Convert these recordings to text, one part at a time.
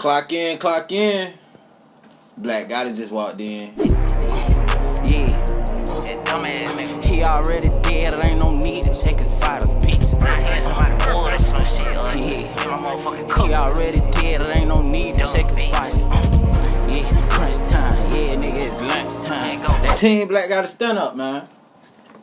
Clock in, clock in. Black Gotta just walked in. Yeah. He already dead, it ain't no need to check his vitals, bitch. He already dead, it ain't no need to check his vitals. Yeah, crunch time, yeah, nigga, it's lunch time. Team Black Gotta stand up, man.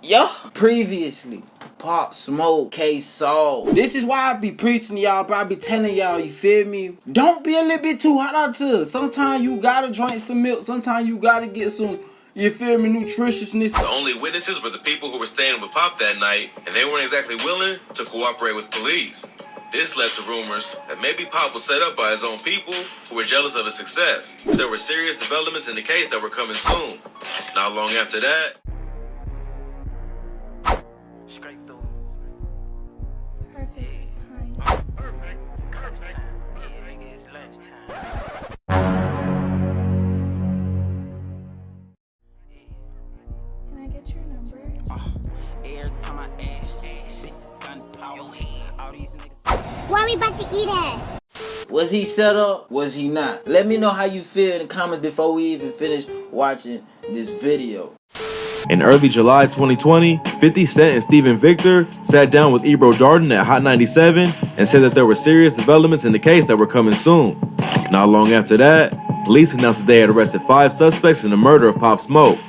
Yeah. Previously, Pop Smoke, K-Soul. This is why I be preaching to y'all, but I be telling y'all, you feel me? Don't be a little bit too hot out to. Sometimes you gotta drink some milk. Sometimes you gotta get some, you feel me, nutritiousness. The only witnesses were the people who were staying with Pop that night, and they weren't exactly willing to cooperate with police. This led to rumors that maybe Pop was set up by his own people who were jealous of his success. There were serious developments in the case that were coming soon. Not long after that, Where are we about to eat at? Was he set up? Was he not? Let me know how you feel in the comments before we even finish watching this video. in early July 2020, 50 Cent and Steven Victor sat down with Ebro Darden at Hot 97 and said that there were serious developments in the case that were coming soon. Not long after that, police announced that they had arrested 5 suspects in the murder of Pop Smoke.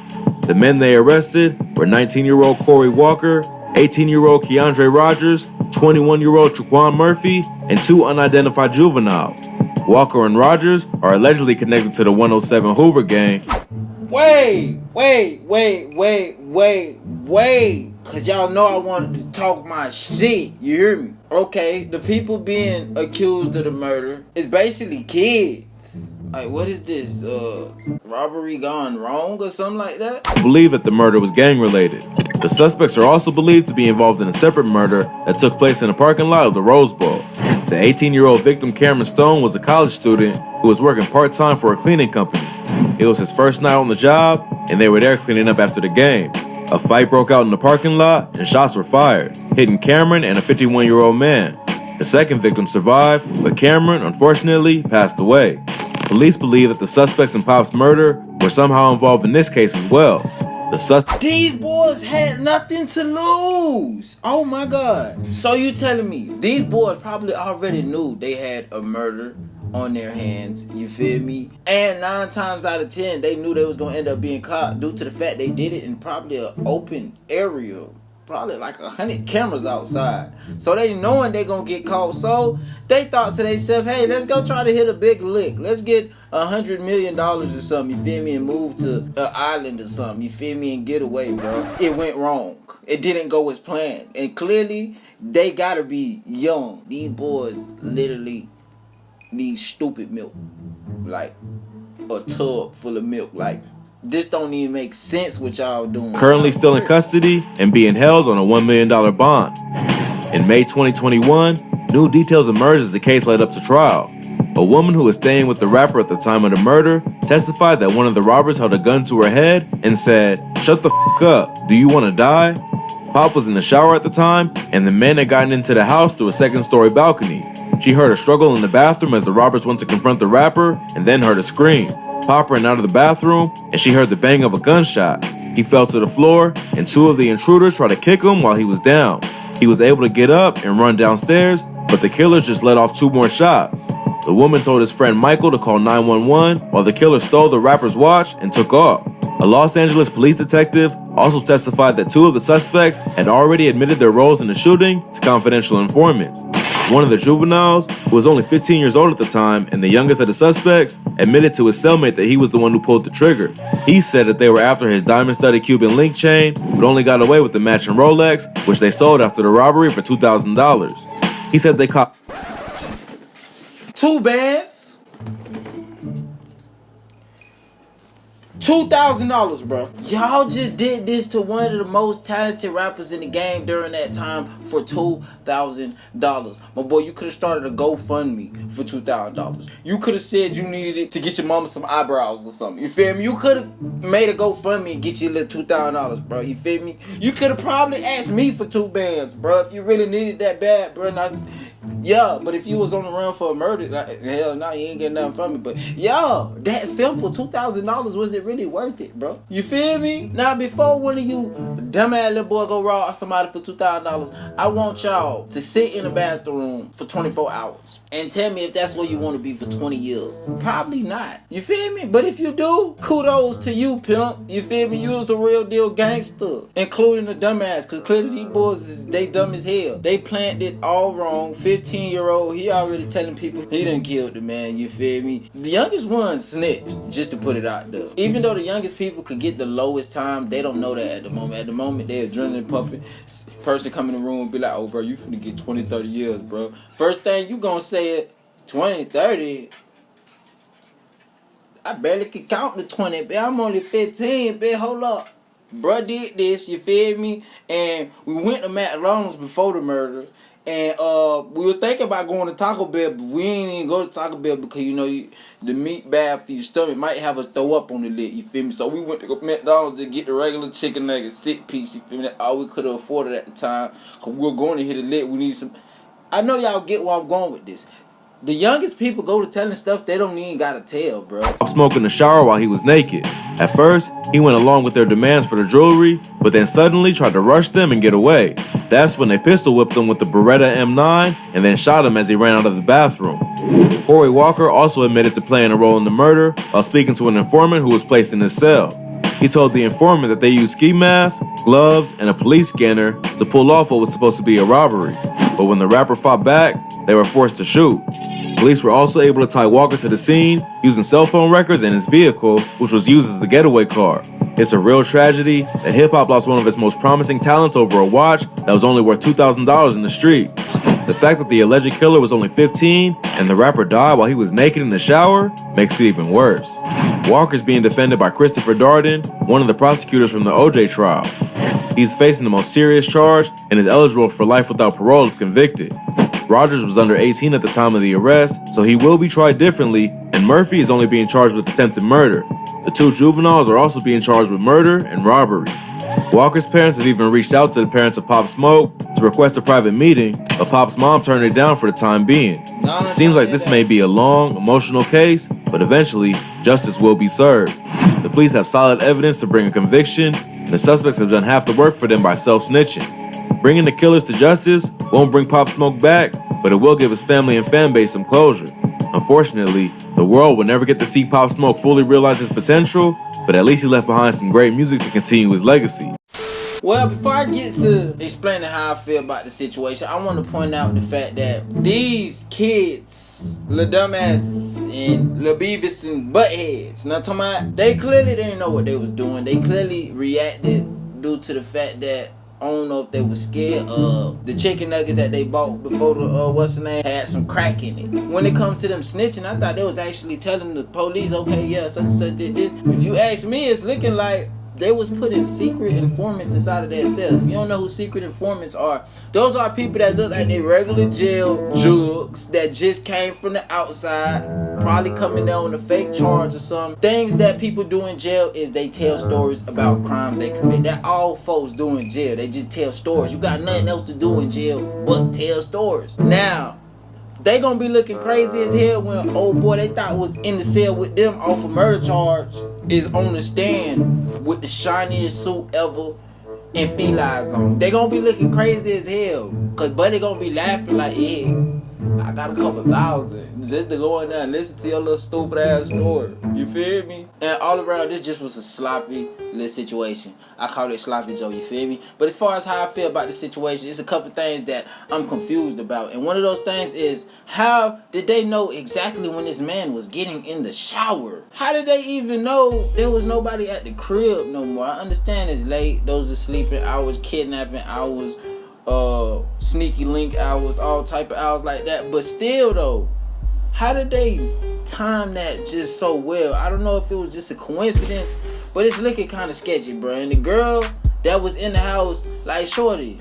The men they arrested were 19-year-old Corey Walker, 18-year-old Keandre Rogers, 21-year-old Traquan Murphy, and 2 unidentified juveniles. Walker and Rogers are allegedly connected to the 107 Hoover gang. Wait. Cause y'all know I wanted to talk my shit. You hear me? Okay, the people being accused of the murder is basically kids. Like, what is this? Robbery gone wrong or something like that? Believe that the murder was gang-related. The suspects are also believed to be involved in a separate murder that took place in a parking lot of the Rose Bowl. The 18-year-old victim, Cameron Stone, was a college student who was working part-time for a cleaning company. It was his first night on the job, and they were there cleaning up after the game. A fight broke out in the parking lot, and shots were fired, hitting Cameron and a 51-year-old man. The second victim survived, but Cameron, unfortunately, passed away. Police believe that the suspects in Pop's murder were somehow involved in this case as well. These boys had nothing to lose. Oh my God. So you telling me these boys probably already knew they had a murder on their hands, you feel me? And 9 times out of 10, they knew they was gonna end up being caught due to the fact they did it in probably an open area. Probably like 100 cameras outside. So they knowing they gonna get caught. So they thought to themselves, hey, let's go try to hit a big lick. Let's get $100 million or something, you feel me, and move to an island or something, you feel me, and get away, bro. It went wrong. It didn't go as planned. And clearly, they gotta be young. These boys literally need stupid milk. Like a tub full of milk. Like, this don't even make sense what y'all doing. Currently still in custody and being held on a $1 million bond. In May 2021, new details emerged as the case led up to trial. A woman who was staying with the rapper at the time of the murder testified that one of the robbers held a gun to her head and said, "Shut the f*** up, do you want to die?" Pop was in the shower at the time, and the men had gotten into the house through a second-story balcony. She heard a struggle in the bathroom as the robbers went to confront the rapper, and then heard a scream. Pop ran out of the bathroom, and she heard the bang of a gunshot. He fell to the floor, and 2 of the intruders tried to kick him while he was down. He was able to get up and run downstairs, but the killers just let off 2 more shots. The woman told his friend Michael to call 911 while the killer stole the rapper's watch and took off. A Los Angeles police detective also testified that 2 of the suspects had already admitted their roles in the shooting to confidential informants. One of the juveniles, who was only 15 years old at the time and the youngest of the suspects, admitted to his cellmate that he was the one who pulled the trigger. He said that they were after his diamond-studded Cuban link chain, but only got away with the matching Rolex, which they sold after the robbery for $2,000. He said they caught 2 bands, $2,000, bro. Y'all just did this to one of the most talented rappers in the game during that time for $2,000. My boy, you could have started a GoFundMe for $2,000. You could have said you needed it to get your mama some eyebrows or something. You feel me? You could have made a GoFundMe and get you a little $2,000, bro. You feel me? You could have probably asked me for 2 bands, bro, if you really needed that bad, bro. Now, Yeah, but if you was on the run for a murder, like, hell no, you ain't getting nothing from me. But yo, that simple, $2,000, was it really worth it, bro? You feel me? Now, before one of you dumbass little boy go rob somebody for $2,000, I want y'all to sit in the bathroom for 24 hours and tell me if that's where you want to be for 20 years. Probably not. You feel me? But if you do, kudos to you, pimp. You feel me? You was a real deal gangster, including the dumbass, because clearly these boys, they dumb as hell. They planned it all wrong. 15-year-old, he already telling people he done killed the man. You feel me? The youngest one snitched, just to put it out there. Even though the youngest people could get the lowest time, they don't know that at the moment. At the moment, they're adrenaline pumping. Person come in the room and be like, oh, bro, you finna get 20, 30 years, bro. First thing you gonna say is 20, 30. I barely can count to 20, but I'm only 15, but hold up. Bruh did this, you feel me? And we went to McDonald's before the murder. And we were thinking about going to Taco Bell, but we ain't even go to Taco Bell because, you know, the meat bad for your stomach might have us throw up on the lid, you feel me? So we went to McDonald's to get the regular chicken nugget 6 piece, you feel me? That's all we could have afforded at the time because we were going to hit a lid. We need some... I know y'all get where I'm going with this. The youngest people go to telling stuff they don't even gotta tell, bro. Smoke in the shower while he was naked. At first, he went along with their demands for the jewelry, but then suddenly tried to rush them and get away. That's when they pistol whipped him with the Beretta M9 and then shot him as he ran out of the bathroom. Corey Walker also admitted to playing a role in the murder while speaking to an informant who was placed in his cell. He told the informant that they used ski masks, gloves, and a police scanner to pull off what was supposed to be a robbery. But when the rapper fought back, they were forced to shoot. Police were also able to tie Walker to the scene using cell phone records and his vehicle, which was used as the getaway car. It's a real tragedy that hip-hop lost one of its most promising talents over a watch that was only worth $2,000 in the street. The fact that the alleged killer was only 15 and the rapper died while he was naked in the shower makes it even worse. Walker's being defended by Christopher Darden, one of the prosecutors from the OJ trial. He's facing the most serious charge and is eligible for life without parole if convicted. Rogers was under 18 at the time of the arrest, so he will be tried differently, and Murphy is only being charged with attempted murder. The two juveniles are also being charged with murder and robbery. Walker's parents have even reached out to the parents of Pop Smoke to request a private meeting, but Pop's mom turned it down for the time being. It seems like this may be a long, emotional case, but eventually, justice will be served. The police have solid evidence to bring a conviction, and the suspects have done half the work for them by self-snitching. Bringing the killers to justice won't bring Pop Smoke back, but it will give his family and fan base some closure. Unfortunately, the world will never get to see Pop Smoke fully realize his potential, but at least he left behind some great music to continue his legacy. Well, before I get to explaining how I feel about the situation, I want to point out the fact that these kids, Lil Dumbass and Lil Beavis and Buttheads, not talking about, they clearly didn't know what they was doing. They clearly reacted due to the fact that I don't know if they were scared of the chicken nuggets that they bought before the had some crack in it. When it comes to them snitching, I thought they was actually telling the police, okay, yeah, such and such did this. If you ask me, it's looking like they was putting secret informants inside of their cells. If you don't know who secret informants are, those are people that look like they regular jail jugs that just came from the outside, probably coming down on a fake charge or something. Things that people do in jail is they tell stories about crimes they commit. That all folks do in jail. They just tell stories. You got nothing else to do in jail but tell stories. Now, they gonna be looking crazy as hell when old boy they thought was in the cell with them off a murder charge is on the stand with the shiniest suit ever and felines on. They gonna be looking crazy as hell, cause buddy gonna be laughing like, yeah, I got a couple thousand just to go in there and listen to your little stupid ass story. You feel me? And all around, this just was a sloppy little situation. I call it sloppy Joe, you feel me? But as far as how I feel about the situation, it's a couple things that I'm confused about. And one of those things is, how did they know exactly when this man was getting in the shower? How did they even know there was nobody at the crib no more? I understand it's late. Those are sleeping hours, kidnapping hours, sneaky link hours, all type of hours like that. But still though, how did they time that just so well? I don't know if it was just a coincidence, but it's looking kind of sketchy, bro. And the girl that was in the house, like, shorty,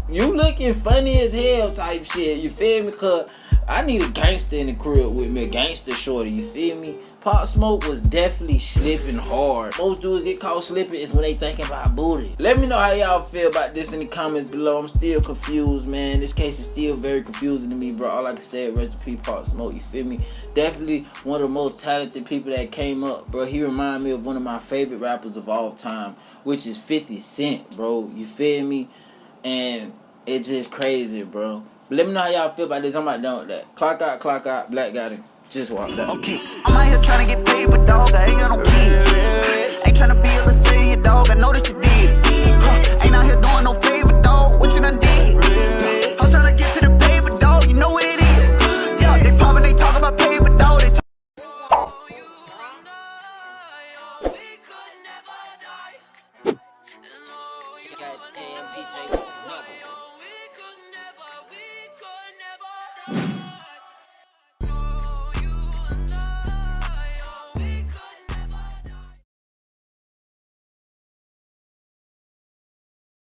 you looking funny as hell type shit, you feel me? Cause I need a gangster in the crib with me, a gangster shorty, you feel me? Pop Smoke was definitely slipping hard. Most dudes get caught slipping is when they thinking about booty. Let me know how y'all feel about this in the comments below. I'm still confused, man. This case is still very confusing to me, bro. All I can say is rest in peace, Pop Smoke, you feel me? Definitely one of the most talented people that came up, bro. He reminded me of one of my favorite rappers of all time, which is 50 Cent, bro. You feel me? And it's just crazy, bro. But let me know how y'all feel about this. I'm not done with that. Clock out, Black got it. Just walked out. Okay, I'm out here trying to get paid, but dog, I ain't got no kids. Ain't trying to be able to say it, dog. I know that you did. Ain't out here doing no favor, dog. What you done did?